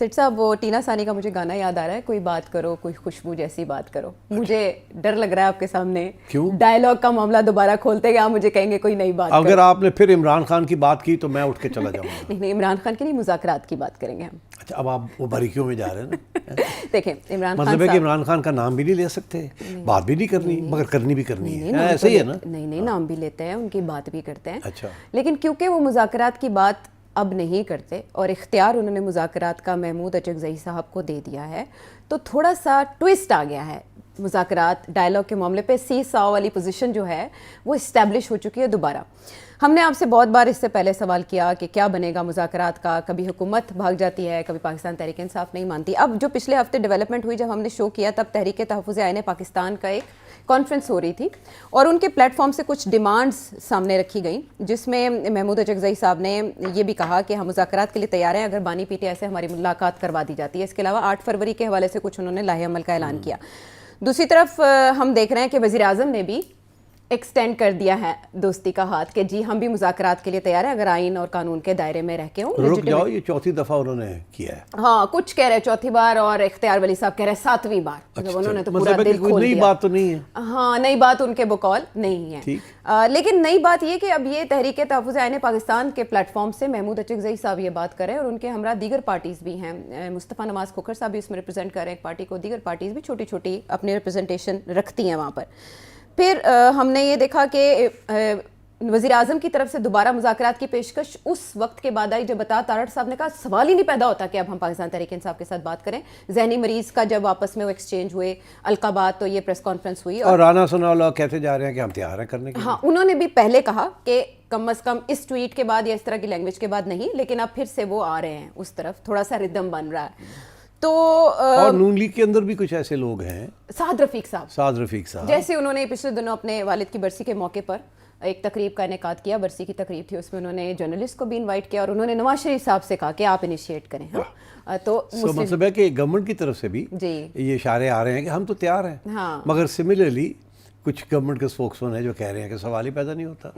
Set صاحب وہ Tina ثانی کا مجھے گانا یاد آ رہا ہے, کوئی بات کرو کوئی خوشبو جیسی بات کرو. مجھے ڈر لگ رہا ہے آپ کے سامنے ڈائلاگ کا معاملہ دوبارہ کھولتے گئے آپ مجھے کہیں گے کوئی نئی بات. اگر آپ نے پھر عمران خان کی بات کی تو میں اٹھ کے چلا جاؤں گا. نہیں, عمران خان کی نہیں, مذاکرات کی بات کریں گے ہم. اچھا, اب آپ وہ باریکیوں میں جا رہے ہیں نا. دیکھیں عمران خان مطلب ہے کہ عمران خان کا نام بھی نہیں لے سکتے, بات بھی نہیں کرنی, مگر کرنی بھی کرنی ہے, ایسے ہی ہے نا. نہیں, نام بھی لیتے ہیں, ان کی بات بھی کرتے ہیں. اچھا, لیکن کیونکہ وہ مذاکرات کی بات اب نہیں کرتے اور اختیار انہوں نے مذاکرات کا محمود اچکزئی صاحب کو دے دیا ہے, تو تھوڑا سا ٹوسٹ آ گیا ہے مذاکرات ڈائلاگ کے معاملے پہ. سی ساؤ والی پوزیشن جو ہے وہ اسٹیبلش ہو چکی ہے دوبارہ. ہم نے آپ سے بہت بار اس سے پہلے سوال کیا کہ کیا بنے گا مذاکرات کا, کبھی حکومت بھاگ جاتی ہے, کبھی پاکستان تحریک انصاف نہیں مانتی. اب جو پچھلے ہفتے ڈیولپمنٹ ہوئی, جب ہم نے شو کیا تب تحریک تحفظ آئین پاکستان کا ایک کانفرنس ہو رہی تھی اور ان کے پلیٹ فارم سے کچھ ڈیمانڈز سامنے رکھی گئیں, جس میں محمود اچکزئی صاحب نے یہ بھی کہا کہ ہم مذاکرات کے لیے تیار ہیں اگر بانی پی ٹی آئی سے ہماری ملاقات کروا دی جاتی ہے. اس کے علاوہ 8 فروری کے حوالے سے کچھ انہوں نے لاہے عمل کا اعلان کیا. دوسری طرف ہم دیکھ رہے ہیں کہ وزیر اعظم نے بھی ایکسٹینڈ کر دیا ہے دوستی کا ہاتھ کہ جی ہم بھی مذاکرات کے لیے تیار ہیں اگر آئین اور قانون کے دائرے میں رہ کے ہوں. رک جاؤ, یہ چوتھی دفعہ انہوں نے کیا ہے. ہاں, کچھ کہہ رہے چوتھی بار اور اختیار ولی صاحب کہہ رہے 7ویں بار. انہوں نے تو پورا دل کھول دیا. نئی بات تو نہیں ہے. ہاں, نئی بات ان کے بقول نہیں ہے. لیکن نئی بات یہ کہ اب یہ تحریک تحفظ آئین پاکستان کے پلیٹ فارم سے محمود اچکزئی صاحب یہ بات کر رہے ہیں اور ان کے ہمراہ دیگر پارٹیز بھی ہیں. مصطفیٰ نواز کھوکھر صاحب بھی اس میں ریپرزینٹ کر رہے ہیں ایک پارٹی کو, دیگر پارٹیز بھی چھوٹی چھوٹی اپنی ریپرزنٹیشن رکھتی ہیں وہاں پر. پھر ہم نے یہ دیکھا کہ وزیر اعظم کی طرف سے دوبارہ مذاکرات کی پیشکش اس وقت کے بعد آئی جب عطا تارڑ صاحب نے کہا سوال ہی نہیں پیدا ہوتا کہ اب ہم پاکستان تحریک انصاف کے ساتھ بات کریں. ذہنی مریض کا جب آپس میں وہ ایکسچینج ہوئے القابات, تو یہ پریس کانفرنس ہوئی اور رانا ثناءاللہ کہتے جا رہے ہیں کہ ہم تیار ہیں کرنے کے. ہاں, انہوں نے بھی پہلے کہا کہ کم از کم اس ٹویٹ کے بعد یا اس طرح کی لینگویج کے بعد نہیں, لیکن اب پھر سے وہ آ رہے ہیں اس طرف, تھوڑا سا ردم بن رہا ہے. تو اور نون لیگ کے اندر بھی کچھ ایسے لوگ ہیں, سعد رفیق صاحب جیسے انہوں نے پچھلے دنوں اپنے والد کی برسی کے موقع پر ایک تقریب کا انعقاد کیا. برسی کی تقریب تھی, اس میں انہوں نے جرنلسٹ کو بھی انوائٹ کیا اور انہوں نے نواز شریف صاحب سے کہا کہ آپ انیشیٹ کریں. تو مطلب ہے کہ گورنمنٹ کی طرف سے بھی یہ اشارے آ رہے ہیں کہ ہم تو تیار ہیں, مگر سملرلی کچھ گورنمنٹ کے اسپوکسمین ہیں جو کہہ رہے ہیں کہ سوال ہی پیدا نہیں ہوتا.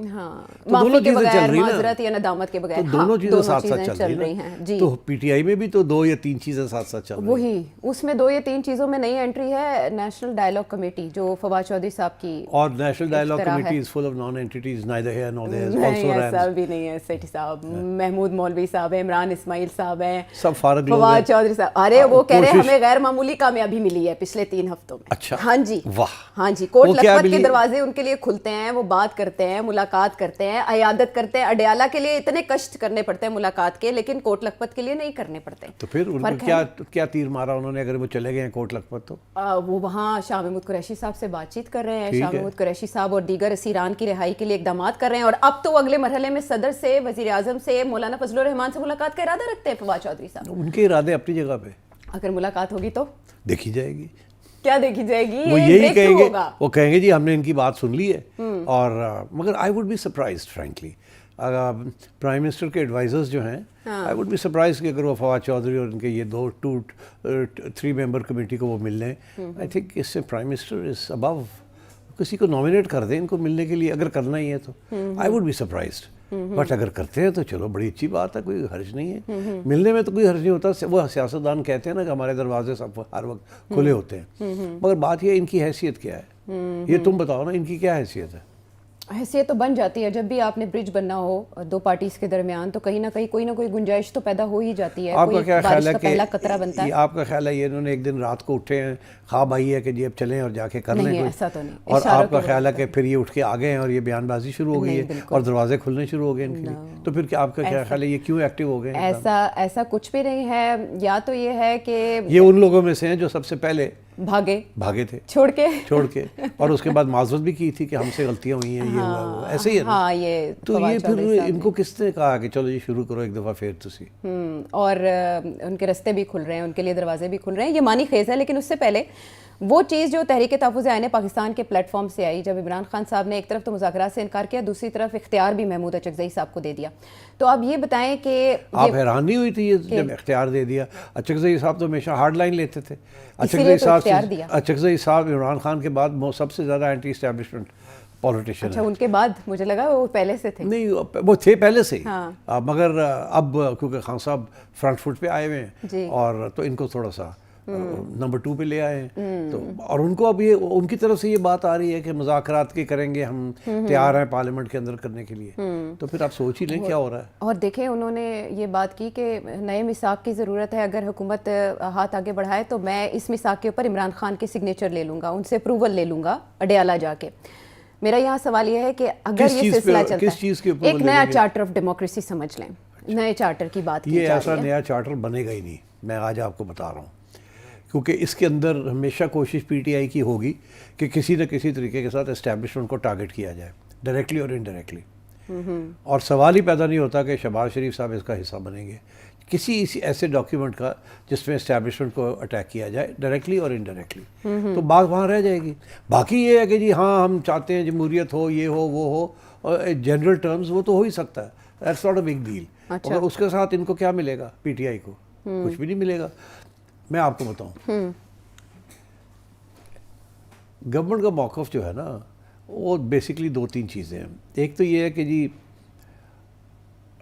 معافی کے بغیر, معذرت یا ندامت کے بغیر, دونوں چیزیں ساتھ ساتھ چل رہی ہیں. تو پی ٹی آئی میں بھی تو 2 یا 3 چیزیں ساتھ ساتھ چل رہی ہیں. وہی اس میں 2 یا 3 چیزوں میں نئی انٹری ہے نیشنل ڈائلاگ کمیٹی جو فواد چودھری صاحب کی, اور national dialogue committee is full of non entities, neither here nor there, also rans. ایسا بھی نہیں ہے سیٹھی صاحب, محمود مولوی صاحب ہیں, عمران اسماعیل صاحب ہیں, سب فارغ لوگ ہیں. فواد چودھری صاحب, ارے وہ کہہ رہے ہیں ہمیں غیر معمولی کامیابی ملی ہے پچھلے 3 ہفتوں میں. اچھا, ہاں جی, واہ, ہاں جی, کوٹ لکھپت کے دروازے ان کے لیے کھلتے ہیں, وہ بات کرتے ہیں, ملاقات کرتے ہیں, عیادت کرتے ہیں. اڈیالہ کے لیے اتنے کشٹ کرنے پڑتے ہیں ملاقات کے, لیکن کوٹ لکھپت کے لیے نہیں کرنے پڑتے. تو پھر ان کو کیا تیر مارا انہوں نے اگر وہ چلے گئے ہیں کوٹ لکھپت؟ تو وہ وہاں شاہ محمود قریشی صاحب سے بات چیت کر رہے ہیں, شاہ محمود قریشی صاحب اور دیگر اسیران کی رہائی کے لیے اقدامات کر رہے ہیں, اور اب تو اگلے مرحلے میں صدر سے, وزیر اعظم سے, مولانا فضل الرحمان سے ملاقات کا ارادہ رکھتے ہیں فواد چودھری صاحب. ان کے ارادے اپنی جگہ پہ, اگر ملاقات ہوگی تو دیکھی جائے گی. کیا دیکھی جائے گی؟ وہ یہی کہیں گے, وہ کہیں گے جی ہم نے ان کی بات سن لی ہے. اور مگر I would be surprised frankly, prime minister کے ایڈوائزرز جو ہیں, آئی وڈ بی سرپرائز کہ اگر وہ فواد چودھری اور ان کے یہ 3 ممبر کمیٹی کو وہ مل لیں. آئی تھنک اس سے پرائم منسٹر از ابو, کسی کو نامینیٹ کر دیں ان کو ملنے کے لیے اگر کرنا ہی ہے تو. I would be surprised, but اگر کرتے ہیں تو چلو بڑی اچھی بات ہے, کوئی حرج نہیں ہے. ملنے میں تو کوئی حرج نہیں ہوتا. وہ سیاستدان کہتے ہیں نا کہ ہمارے دروازے سب ہر وقت کھلے ہوتے ہیں, مگر بات یہ ان کی حیثیت کیا ہے, یہ تم بتاؤ نا, ان کی کیا حیثیت ہے؟ حیثیت تو بن جاتی ہے جب بھی آپ نے برج بننا ہو 2 پارٹیز کے درمیان, تو کہیں نہ کہیں کوئی نہ کوئی گنجائش تو پیدا ہو ہی جاتی ہے. آپ کا کیا خیال ہے کہ پہلا قطرہ بنتا ہے. آپ کا خیال ہے یہ انہوں نے ایک دن رات کو اٹھے ہیں, خواب آئی ہے کہ جی اب چلیں اور جا کے کر لیں؟ نہیں, ایسا تو نہیں. اور آپ کا خیال ہے کہ پھر یہ اٹھ کے آ گئے ہیں اور یہ بیان بازی شروع ہو گئی ہے اور دروازے کھلنے شروع ہو گئے ان کے لیے؟ تو پھر کیا آپ کا کیا خیال ہے یہ کیوں ایکٹیو ہو گئے ہیں؟ ایسا کچھ بھی نہیں ہے. یا تو یہ ہے کہ یہ ان لوگوں میں سے ہیں جو سب سے پہلے بھاگے تھے چھوڑ کے اور اس کے بعد معذرت بھی کی تھی کہ ہم سے غلطیاں ہوئی ہیں, یہ ہوا وہ, ایسے ہی ہے نا. تو یہ پھر ان کو کس نے کہا کہ چلو یہ شروع کرو ایک دفعہ پھر تسی؟ اور ان کے رستے بھی کھل رہے ہیں, ان کے لیے دروازے بھی کھل رہے ہیں, یہ معنی خیز ہے. لیکن اس سے پہلے وہ چیز جو تحریک تحفظ آئین پاکستان کے پلیٹ فارم سے آئی, جب عمران خان صاحب نے ایک طرف تو مذاکرات سے انکار کیا, دوسری طرف اختیار بھی محمود اچکزئی صاحب کو دے دیا. تو آپ یہ بتائیں کہ آپ حیران نہیں ہوئی تھی یہ جب اختیار دے دیا؟ اچکزئی صاحب تو ہمیشہ ہارڈ لائن لیتے تھے. اچکزئی صاحب عمران خان کے بعد سب سے زیادہ اینٹی اسٹیبلشمنٹ پولیٹیشین اچھا ان کے بعد مجھے لگا وہ پہلے سے تھے. نہیں وہ تھے پہلے سے ہاں. مگر اب کیونکہ خان صاحب فرنٹ فٹ پہ آئے ہوئے ہیں جی. اور تو ان کو تھوڑا سا نمبر 2 پہ لے آئے ہیں تو اور ان کو اب یہ ان کی طرف سے یہ بات آ رہی ہے کہ مذاکرات کے کریں گے ہم تیار ہیں پارلیمنٹ کے اندر کرنے کے لیے. تو پھر آپ سوچ ہی لیں کیا ہو رہا ہے. اور دیکھیں انہوں نے یہ بات کی کہ نئے میثاق کی ضرورت ہے, اگر حکومت ہاتھ آگے بڑھائے تو میں اس میثاق کے اوپر عمران خان کے سگنیچر لے لوں گا, ان سے اپروول لے لوں گا اڈیالہ جا کے. میرا یہاں سوال یہ ہے کہ اگر یہ سلسلہ چلتا ہے ایک نیا چارٹر آف ڈیموکریسی سمجھ لیں, نئے چارٹر کی بات کی یہ جا ایسا رہی ہے. نیا چارٹر بنے گا ہی نہیں, میں آج آپ کو بتا رہا ہوں, کیونکہ اس کے اندر ہمیشہ کوشش پی ٹی آئی کی ہوگی کہ کسی نہ کسی طریقے کے ساتھ اسٹیبلشمنٹ کو ٹارگٹ کیا جائے ڈائریکٹلی اور انڈائریکٹلی. اور سوال ہی پیدا نہیں ہوتا کہ شہباز شریف صاحب اس کا حصہ بنیں گے کسی ایسے ڈاکیومنٹ کا جس میں اسٹیبلشمنٹ کو اٹیک کیا جائے ڈائریکٹلی اور انڈائریکٹلی. تو بات وہاں رہ جائے گی. باقی یہ ہے کہ جی ہاں ہم چاہتے ہیں جمہوریت ہو, یہ ہو وہ ہو, اور جنرل ٹرمز وہ تو ہو ہی سکتا ہے, that's not a big deal. اور اس کے ساتھ ان کو کیا ملے گا, پی ٹی آئی کو کچھ بھی نہیں ملے گا. میں آپ کو بتاؤں گورنمنٹ کا موقف جو ہے نا وہ بیسکلی 2-3 چیزیں ہیں. ایک تو یہ ہے کہ جی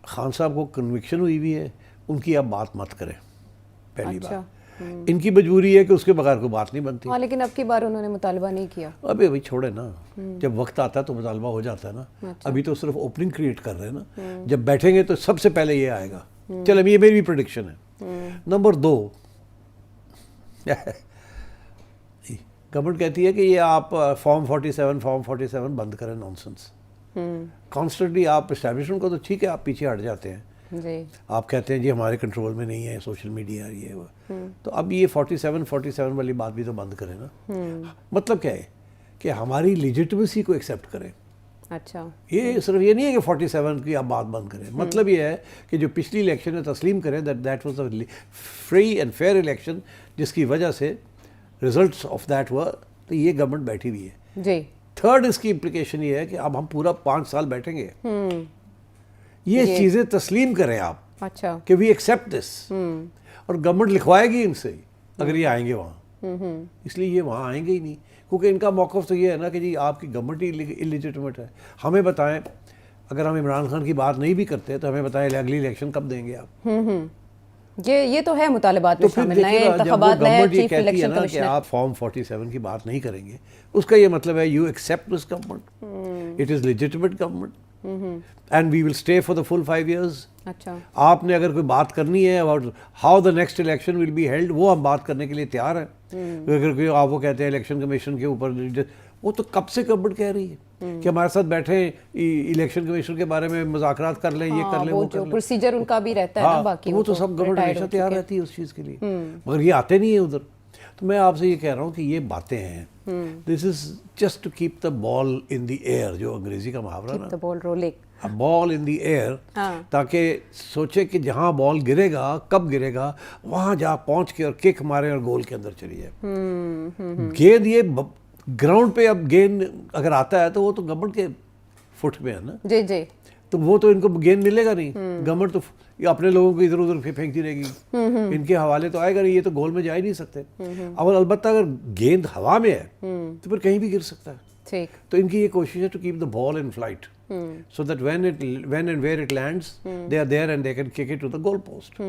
خان صاحب کو کنوکشن ہوئی ہوئی ہے, ان کی آپ بات مت کریں, پہلی بات. ان کی مجبوری ہے کہ اس کے بغیر کوئی بات نہیں بنتی. ہاں لیکن اب کی بار انہوں نے مطالبہ نہیں کیا. ابھی چھوڑے نا, جب وقت آتا ہے تو مطالبہ ہو جاتا ہے نا. ابھی تو صرف اوپننگ کریٹ کر رہے ہیں نا, جب بیٹھیں گے تو سب سے پہلے یہ آئے گا. چل یہ میری بھی پریڈکشن ہے. نمبر 2, گورنمنٹ کہتی ہے کہ یہ آپ فارم 47 بند کریں, نانسنس. کانسٹنٹلی آپ اسٹیبلشمنٹ کو تو ٹھیک ہے آپ پیچھے ہٹ جاتے ہیں, جی آپ کہتے ہیں جی ہمارے کنٹرول میں نہیں ہے سوشل میڈیا یہ وہ, تو اب یہ 47 والی بات بھی تو بند کریں نا. مطلب کیا ہے کہ ہماری لیجٹمیسی کو ایکسیپٹ کریں. اچھا یہ صرف یہ نہیں ہے کہ 47 کی آپ بات بند کریں, مطلب یہ ہے کہ جو پچھلی الیکشن ہے تسلیم کریں that was a free and fair election جس کی وجہ سے ریزلٹس آف دیٹ ور. تو یہ گورنمنٹ بیٹھی ہوئی ہے. جی. تھرڈ اس کی امپلیکیشن یہ ہے کہ اب ہم پورا 5 سال بیٹھیں گے. یہ چیزیں تسلیم کریں آپ. اچھا کہ وی ایکسیپٹ دس. اور گورنمنٹ لکھوائے گی ان سے اگر یہ آئیں گے وہاں. اس لیے یہ وہاں آئیں گے ہی نہیں, کیونکہ ان کا موقف تو یہ ہے نا کہ جی آپ کی گورنمنٹ ہی انلیجٹمیٹ ہے. ہمیں بتائیں اگر ہم عمران خان کی بات نہیں بھی کرتے تو ہمیں بتائیں اگلی الیکشن کب دیں گے آپ. یہ تو ہے مطالبات میں شامل, نئے انتخابات, نئے چیف الیکشن کمشنر. کہ آپ فارم 47 کی بات نہیں کریں گے, اس کا یہ مطلب ہے you accept this government, it is legitimate government and we will stay for the full 5 years. اچھا آپ نے اگر کوئی بات کرنی ہے about how the next election will be held, وہ ہم بات کرنے کے لیے تیار ہیں. اگر کوئی آپ وہ کہتے ہیں الیکشن کمیشن کے اوپر, وہ تو کب سے گورنمنٹ کہہ رہی ہے کہ ہمارے ساتھ بیٹھے الیکشن کمیشن کے بارے میں مذاکرات کر لیں, یہ کر لیں, وہ کر لیں. پروسیجر ان کا بھی رہتا ہے نا باقی, وہ تو سب گورنمنٹ ہمیشہ تیار رہتی ہے اس چیز کے لیے, مگر یہ آتے نہیں ہیں ادھر. تو میں آپ سے یہ کہہ رہا ہوں کہ یہ باتیں ہیں, this is just to keep the ball in the air, جو انگریزی کا محاورہ نا, بال rolling, ball in the year, تاکہ سوچے کہ جہاں بال گرے گا کب گرے گا وہاں جا پہنچ کے اور کک مارے اور گول کے اندر چلی جائے. گیند یہ گراؤنڈ پہ اب گیند اگر آتا ہے تو وہ تو گورنمنٹ کے فٹ میں ہے نا. جی جی. تو وہ تو ان کو گیند ملے گا نہیں, گورنمنٹ تو اپنے لوگوں کو ادھر ادھر پھینکتی رہے گی, ان کے حوالے تو آئے گا نہیں, یہ تو گول میں جا ہی نہیں سکتے. اور البتہ اگر گیند ہوا میں ہے تو پھر کہیں بھی گر سکتا ہے. تو ان کی یہ کوشش ہے to keep the ball in flight, so that when and where it lands, they are there and they can kick it to the goal post.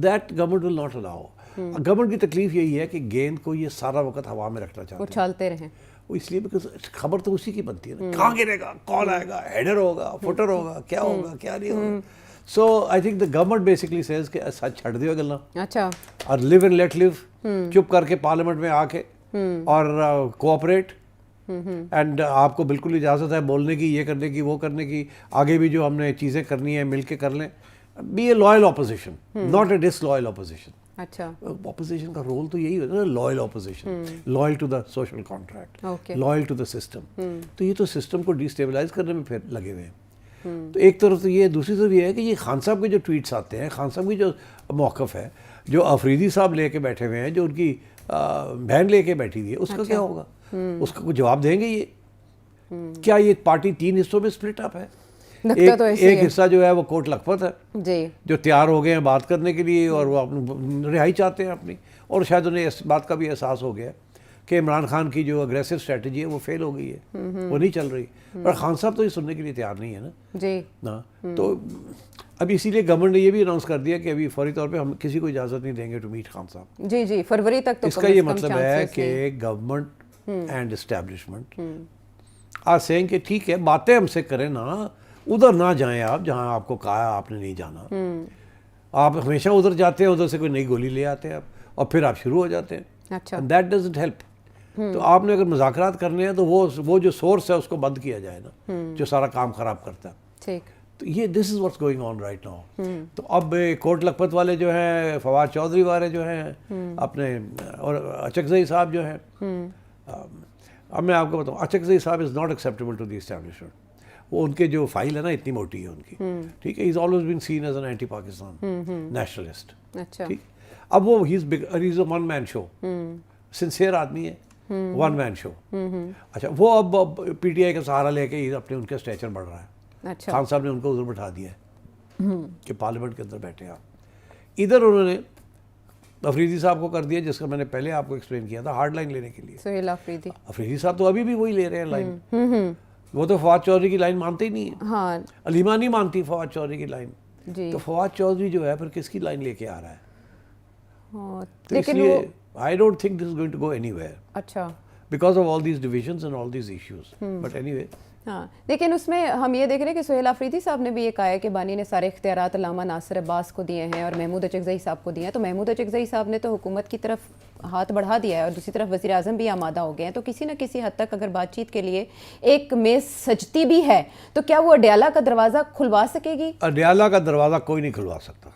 That government will not allow. Government کی تکلیف یہی ہے کہ گیند کو یہ سارا وقت ہوا میں رکھنا چاہتے ہیں, اچھالتے رہیں. وہ اس لیے because خبر تو اسی کی بنتی ہے نا, کہاں گرے گا, کون آئے گا, ہیڈر ہوگا, فٹر ہوگا, کیا ہوگا, کیا نہیں ہوگا. So I think the government basically says کہ سچ چھڑ دیو گلنا, اچھا, اور live and let live, چپ کر کے پارلیمنٹ میں آ کے اور کوآپریٹ, اینڈ آپ کو بالکل اجازت ہے بولنے کی, یہ کرنے کی, وہ کرنے کی, آگے بھی جو ہم نے چیزیں کرنی ہیں مل کے کر لیں. Be a loyal opposition, not a disloyal opposition. اچھا, اپوزیشن کا رول تو یہی ہوتا ہے نا, loyal opposition, loyal to the social contract, loyal to the system. تو یہ تو سسٹم کو ڈیسٹیبلائز کرنے میں پھر لگے ہوئے ہیں. تو ایک طرف تو یہ, دوسری طرف یہ ہے کہ یہ خان صاحب کے جو ٹویٹس آتے ہیں, خان صاحب کی جو موقف ہے, جو افریدی صاحب لے کے بیٹھے ہوئے ہیں, جو ان کی بہن لے کے بیٹھی ہوئی ہے, اس کا کیا ہوگا, اس کا کوئی جواب دیں گے یہ؟ کیا یہ پارٹی 3 حصوں میں سپلٹ اپ ہے؟ ایک حصہ جو ہے وہ کوٹ لکھپت ہے جی, جو تیار ہو گئے ہیں بات کرنے کے لیے اور وہ رہائی چاہتے ہیں اپنی, اور شاید انہیں اس بات کا بھی احساس ہو گیا ہے کہ عمران خان کی جو اگریسو اسٹریٹجی ہے وہ فیل ہو گئی ہے, وہ نہیں چل رہی. پر خان صاحب تو یہ سننے کے لیے تیار نہیں ہے نا جی نا. تو اب اسی لیے گورنمنٹ نے یہ بھی اناؤنس کر دیا کہ ابھی فوری طور پہ ہم کسی کو اجازت نہیں دیں گے ٹو میٹ خان صاحب. جی جی فروری تک تو اس کا یہ مطلب ہے کہ government and establishment are seeing کہ ٹھیک ہے باتیں ہم سے کریں نا, ادھر نہ جائیں آپ جہاں آپ کو کہا آپ نے نہیں جانا. آپ ہمیشہ ادھر جاتے ہیں, ادھر سے کوئی نئی گولی لے آتے ہیں اور پھر آپ شروع ہو جاتے ہیں. اچھا دیٹ ڈزنٹ ہیلپ. تو آپ نے اگر مذاکرات کرنے ہیں تو وہ جو سورس ہے اس کو بند کیا جائے نا, جو سارا کام خراب کرتا ہے. ٹھیک. تو یہ this is what's going on right now. تو اب کوٹ لکھپت والے جو ہیں, فواد چودھری والے جو ہیں اپنے, اور اچکزئی صاحب جو ہیں, اب میں آپ کو بتاؤں اچکزئی صاحب is not acceptable to the establishment. وہ ان کے جو فائل ہے نا اتنی موٹی ہے ان کی, ٹھیک ہے. He is always been seen as an anti Pakistan nationalist. اچھا ٹھیک. اب وہ ہی از اے ون مین شو, سنسیئر آدمی ہے, ون مین شو. اچھا وہ اب پی ٹی آئی کا سہارا لے کے اپنے ان کا اسٹیچر بڑھ رہا ہے. اچھا خان صاحب نے ان کو ادھر بٹھا دیا ہے کہ پارلیمنٹ کے اندر بیٹھے آپ. ادھر انہوں نے افریدی صاحب کو کر دیا, جس کا میں نے پہلے آپ کو ایکسپلین کیا تھا, ہارڈ لائن لینے کے لیے. سہیل آفریدی. افریدی صاحب تو ابھی بھی وہی لے رہے ہیں لائن. وہ تو فواد چودھری کی لائن مانتے ہی نہیں ہیں. ہاں علیمہ نہیں مانتی فواد چودھری کی لائن. جی تو فواد چودھری جو ہے پھر کس کی لائن لے کے آ رہا ہے؟ تو اس لیکن لیے I don't think this is going to go anywhere اچھا because of all these divisions and all these issues. But anyway ہاں لیکن اس میں ہم یہ دیکھ رہے ہیں کہ سہیل آفریدی صاحب نے بھی یہ کہا ہے کہ بانی نے سارے اختیارات علامہ ناصر عباس کو دیے ہیں اور محمود اچکزئی صاحب کو دیے ہیں. تو محمود اچکزئی صاحب نے تو حکومت کی طرف ہاتھ بڑھا دیا ہے اور دوسری طرف وزیر اعظم بھی آمادہ ہو گئے ہیں. تو کسی نہ کسی حد تک اگر بات چیت کے لیے ایک میز سجتی بھی ہے تو کیا وہ اڈیالہ کا دروازہ کھلوا سکے گی؟ اڈیالہ کا دروازہ کوئی نہیں کھلوا سکتا.